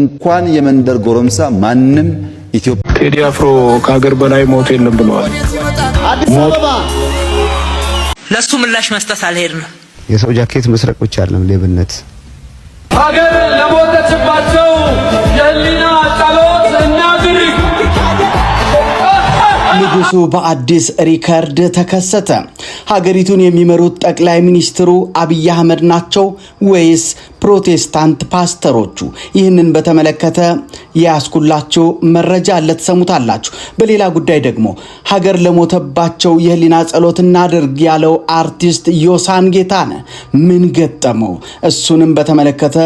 እንኳን የመንደር ጎረምሳ ማንም ኢትዮጵያ ቴዲ አፍሮ ከሀገር በላይ ሞት የለም ብለዋል። አዲስ አበባ ለሱ ምላሽ መስጠት አልሄድንም። የሰው ጃኬት መስረቅ ብቻ አይደለም ሌብነት። ሀገር ለሞተችባቸው የህሊና ጸሎት እናድርግ። ንጉሱ በአዲስ ሪከርድ ተከሰተ። ሀገሪቱን የሚመሩት ጠቅላይ ሚኒስትሩ አብይ አህመድ ናቸው ወይስ ፕሮቴስታንት ፓስተሮቹ? ይህንን በተመለከተ ያስኩላችሁ መረጃ ለተሰሙታላችሁ። በሌላ ጉዳይ ደግሞ ሀገር ለሞተባቸው የህሊና ጸሎት እናድርግ ያለው አርቲስት ዮሳን ጌታነህ ምን ገጠመው? እሱንም በተመለከተ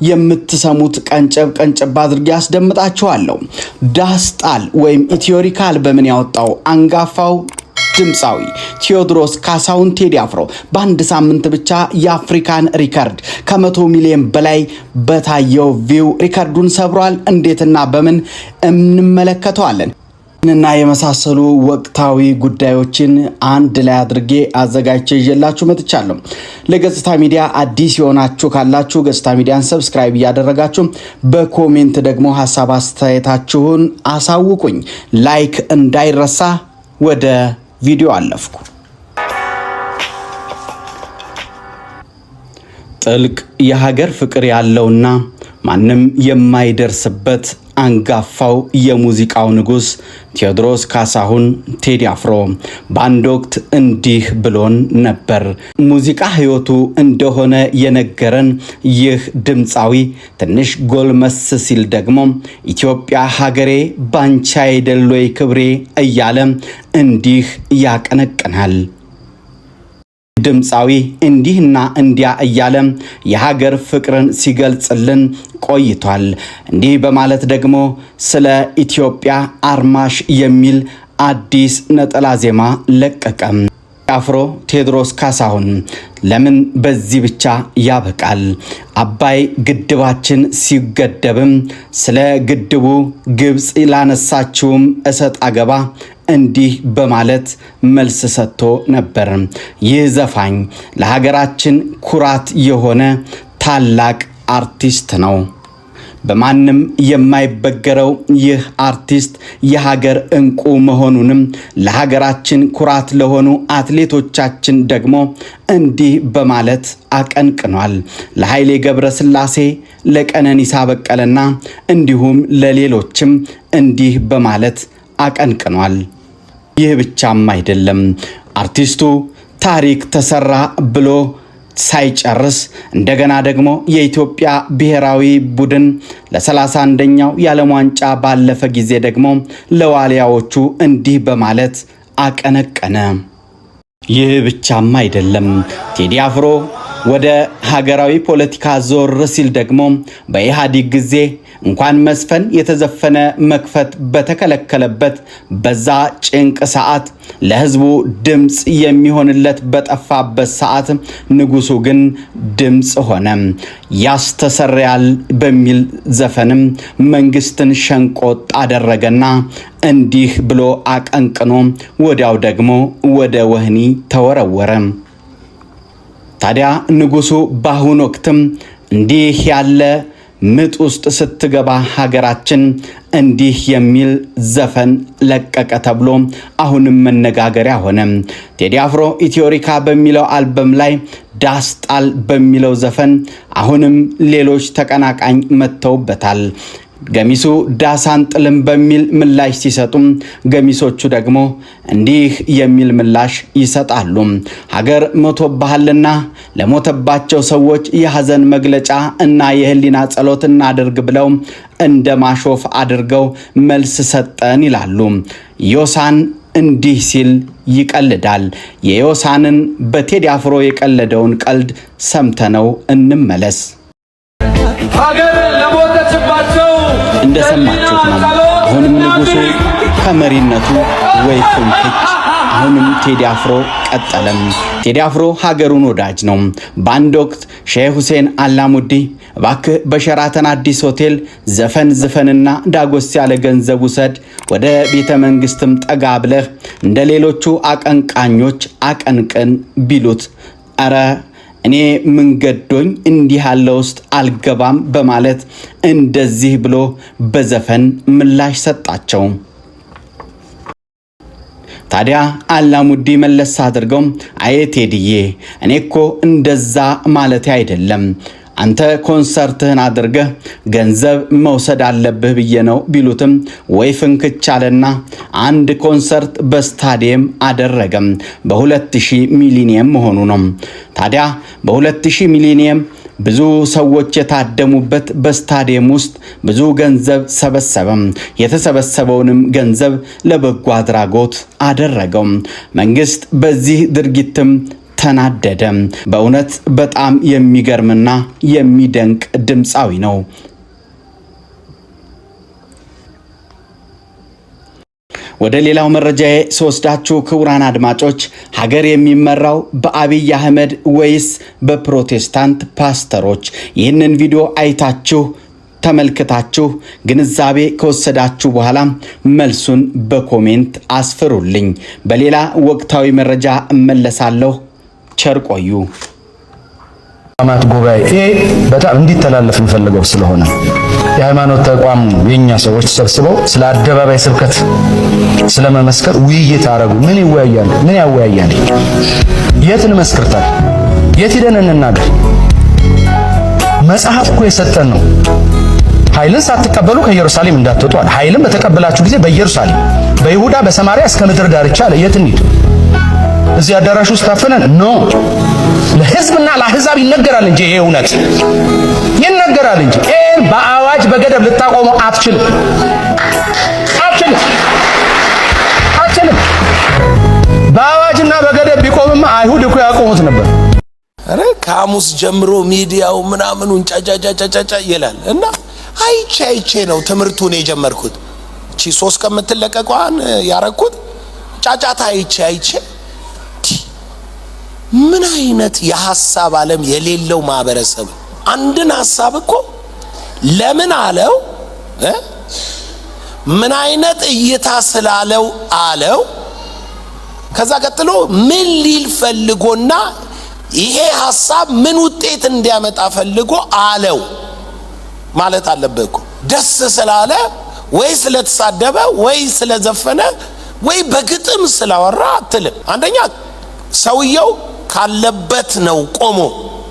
የምትሰሙት ቀንጨብ አድርጌ ያስደምጣችኋለሁ። ዳስጣል ወይም ኢትዮሪካል በምን ያወጣው አንጋፋው ድምፃዊ ቴዎድሮስ ካሳሁን ቴዲ አፍሮ በአንድ ሳምንት ብቻ የአፍሪካን ሪከርድ ከ100 ሚሊዮን በላይ በታየው ቪው ሪከርዱን ሰብሯል። እንዴትና በምን እንመለከተዋለን። እና የመሳሰሉ ወቅታዊ ጉዳዮችን አንድ ላይ አድርጌ አዘጋጅቼ ይዤላችሁ መጥቻለሁ። ለገጽታ ሚዲያ አዲስ የሆናችሁ ካላችሁ ገጽታ ሚዲያን ሰብስክራይብ እያደረጋችሁ በኮሜንት ደግሞ ሐሳብ አስተያየታችሁን አሳውቁኝ። ላይክ እንዳይረሳ። ወደ ቪዲዮ አለፍኩ። ጥልቅ የሀገር ፍቅር ያለውና ማንም የማይደርስበት አንጋፋው የሙዚቃው ንጉስ ቴዎድሮስ ካሳሁን ቴዲ አፍሮ በአንድ ወቅት እንዲህ ብሎን ነበር። ሙዚቃ ህይወቱ እንደሆነ የነገረን ይህ ድምፃዊ ትንሽ ጎልመስ ሲል ደግሞ ኢትዮጵያ ሀገሬ ባንቻ አይደል ወይ ክብሬ እያለ እንዲህ ያቀነቅናል። ድምፃዊ እንዲህና እንዲያ እያለ የሀገር ፍቅርን ሲገልጽልን ቆይቷል። እንዲህ በማለት ደግሞ ስለ ኢትዮጵያ አርማሽ የሚል አዲስ ነጠላ ዜማ ለቀቀም። አፍሮ ቴዎድሮስ ካሳሁን ለምን በዚህ ብቻ ያበቃል? አባይ ግድባችን ሲገደብም ስለ ግድቡ ግብጽ ላነሳችውም እሰጥ አገባ እንዲህ በማለት መልስ ሰጥቶ ነበር። ይህ ዘፋኝ ለሀገራችን ኩራት የሆነ ታላቅ አርቲስት ነው። በማንም የማይበገረው ይህ አርቲስት የሀገር እንቁ መሆኑንም ለሀገራችን ኩራት ለሆኑ አትሌቶቻችን ደግሞ እንዲህ በማለት አቀንቅኗል። ለኃይሌ ገብረስላሴ፣ ለቀነኒሳ በቀለና እንዲሁም ለሌሎችም እንዲህ በማለት አቀንቅኗል። ይህ ብቻም አይደለም። አርቲስቱ ታሪክ ተሰራ ብሎ ሳይጨርስ እንደገና ደግሞ የኢትዮጵያ ብሔራዊ ቡድን ለ31ኛው የዓለም ዋንጫ ባለፈ ጊዜ ደግሞ ለዋሊያዎቹ እንዲህ በማለት አቀነቀነ። ይህ ብቻም አይደለም። ቴዲ አፍሮ ወደ ሀገራዊ ፖለቲካ ዞር ሲል ደግሞ በኢህአዴግ ጊዜ እንኳን መስፈን የተዘፈነ መክፈት በተከለከለበት በዛ ጭንቅ ሰዓት ለህዝቡ ድምጽ የሚሆንለት በጠፋበት ሰዓት ንጉሱ ግን ድምጽ ሆነ። ያስተሰርያል በሚል ዘፈንም መንግስትን ሸንቆጥ አደረገና እንዲህ ብሎ አቀንቅኖ ወዲያው ደግሞ ወደ ወህኒ ተወረወረ። ታዲያ ንጉሱ በአሁኑ ወቅትም እንዲህ ያለ ምጥ ውስጥ ስትገባ ሀገራችን እንዲህ የሚል ዘፈን ለቀቀ ተብሎ አሁንም መነጋገሪያ ሆነ። ቴዲ አፍሮ ኢትዮሪካ በሚለው አልበም ላይ ዳስጣል በሚለው ዘፈን አሁንም ሌሎች ተቀናቃኝ መተውበታል። ገሚሱ ዳሳን ጥልም በሚል ምላሽ ሲሰጡም ገሚሶቹ ደግሞ እንዲህ የሚል ምላሽ ይሰጣሉ። ሀገር ሞቶብሃልና ለሞተባቸው ሰዎች የሐዘን መግለጫ እና የህሊና ጸሎት እናድርግ ብለው እንደ ማሾፍ አድርገው መልስ ሰጠን ይላሉ። ዮሳን እንዲህ ሲል ይቀልዳል። የዮሳንን በቴዲ አፍሮ የቀለደውን ቀልድ ሰምተነው እንመለስ። ሀገር ለሞተችባቸው እንደሰማችሁት ነው። አሁንም ንጉሱ ከመሪነቱ ወይ ፍንክች። አሁንም ቴዲ አፍሮ ቀጠለም። ቴዲ አፍሮ ሀገሩን ወዳጅ ነው። በአንድ ወቅት ሼህ ሁሴን አላሙዲ እባክህ በሸራተን አዲስ ሆቴል ዘፈን ዝፈንና ዳጎስ ያለ ገንዘብ ውሰድ፣ ወደ ቤተ መንግስትም ጠጋ ብለህ እንደ ሌሎቹ አቀንቃኞች አቀንቅን ቢሉት፣ አረ እኔ ምን ገዶኝ እንዲህ ያለ ውስጥ አልገባም በማለት እንደዚህ ብሎ በዘፈን ምላሽ ሰጣቸው። ታዲያ አላሙዲ መለስ አድርገው አይ ቴዲዬ እኔኮ እንደዛ ማለት አይደለም አንተ ኮንሰርትህን አድርገህ ገንዘብ መውሰድ አለብህ ብዬ ነው ቢሉትም ወይ ፍንክቻለና አንድ ኮንሰርት በስታዲየም አደረገም በ2000 ሚሊኒየም መሆኑ ነው። ታዲያ በ2000 ሚሊኒየም ብዙ ሰዎች የታደሙበት በስታዲየም ውስጥ ብዙ ገንዘብ ሰበሰበም። የተሰበሰበውንም ገንዘብ ለበጎ አድራጎት አደረገው። መንግስት በዚህ ድርጊትም ተናደደ። በእውነት በጣም የሚገርምና የሚደንቅ ድምጻዊ ነው። ወደ ሌላው መረጃዬ ስወስዳችሁ ክቡራን አድማጮች ሀገር የሚመራው በአብይ አህመድ ወይስ በፕሮቴስታንት ፓስተሮች? ይህንን ቪዲዮ አይታችሁ ተመልክታችሁ ግንዛቤ ከወሰዳችሁ በኋላ መልሱን በኮሜንት አስፍሩልኝ። በሌላ ወቅታዊ መረጃ እመለሳለሁ። ቸር ቆዩ። አማት ጉባኤ በጣም እንዲተላለፍ እንፈልገው ስለሆነ የሃይማኖት ተቋም የኛ ሰዎች ተሰብስበው ስለ አደባባይ ስብከት ስለመመስከር ውይይት አረጉ። ምን ይወያያል? ምን ያወያያል? የት እንመስክርታል? የት ሄደን እንናገር? መጽሐፍ እኮ የሰጠን ነው። ኃይልን ሳትቀበሉ ከኢየሩሳሌም እንዳትወጡ አለ። ኃይልን በተቀበላችሁ ጊዜ በኢየሩሳሌም፣ በይሁዳ፣ በሰማርያ እስከ ምድር ዳርቻ አለ። የት እንሂድ? እዚህ አዳራሽ ውስጥ ታፈነን ኖ ለሕዝብና ለአሕዛብ ይነገራል እንጂ ይሄ እውነት ይነገራል እንጂ ይሄን በአዋጅ በገደብ ልታቆመው አትችልም። በአዋጅና በገደብ ቢቆምማ አይሁድ እኮ ያቆሙት ነበር። አረ ከሐሙስ ጀምሮ ሚዲያው ምናምኑን ጫጫጫጫጫ ይላል እና አይቼ ነው ትምህርቱን የጀመርኩት። እቺ 3 ቀን የምትለቀቀዋን ያረኩት ጫጫታ አይቼ ምን አይነት የሐሳብ ዓለም የሌለው ማህበረሰብ። አንድን ሐሳብ እኮ ለምን አለው ምን አይነት እይታ ስላለው አለው ከዛ ቀጥሎ ምን ሊል ፈልጎና ይሄ ሐሳብ ምን ውጤት እንዲያመጣ ፈልጎ አለው ማለት አለበት እኮ። ደስ ስላለ ወይ ስለተሳደበ ወይ ስለዘፈነ ወይ በግጥም ስላወራ አትልም። አንደኛ ሰውየው ካለበት ነው ቆሞ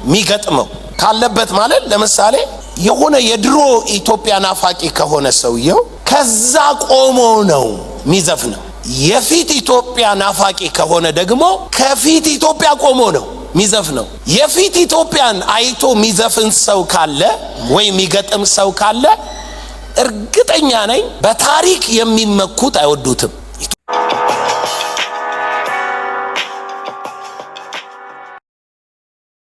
የሚገጥመው። ካለበት ማለት ለምሳሌ የሆነ የድሮ ኢትዮጵያ ናፋቂ ከሆነ ሰውየው ከዛ ቆሞ ነው የሚዘፍነው። የፊት ኢትዮጵያ ናፋቂ ከሆነ ደግሞ ከፊት ኢትዮጵያ ቆሞ ነው የሚዘፍነው። የፊት ኢትዮጵያን አይቶ የሚዘፍን ሰው ካለ ወይ የሚገጥም ሰው ካለ እርግጠኛ ነኝ በታሪክ የሚመኩት አይወዱትም።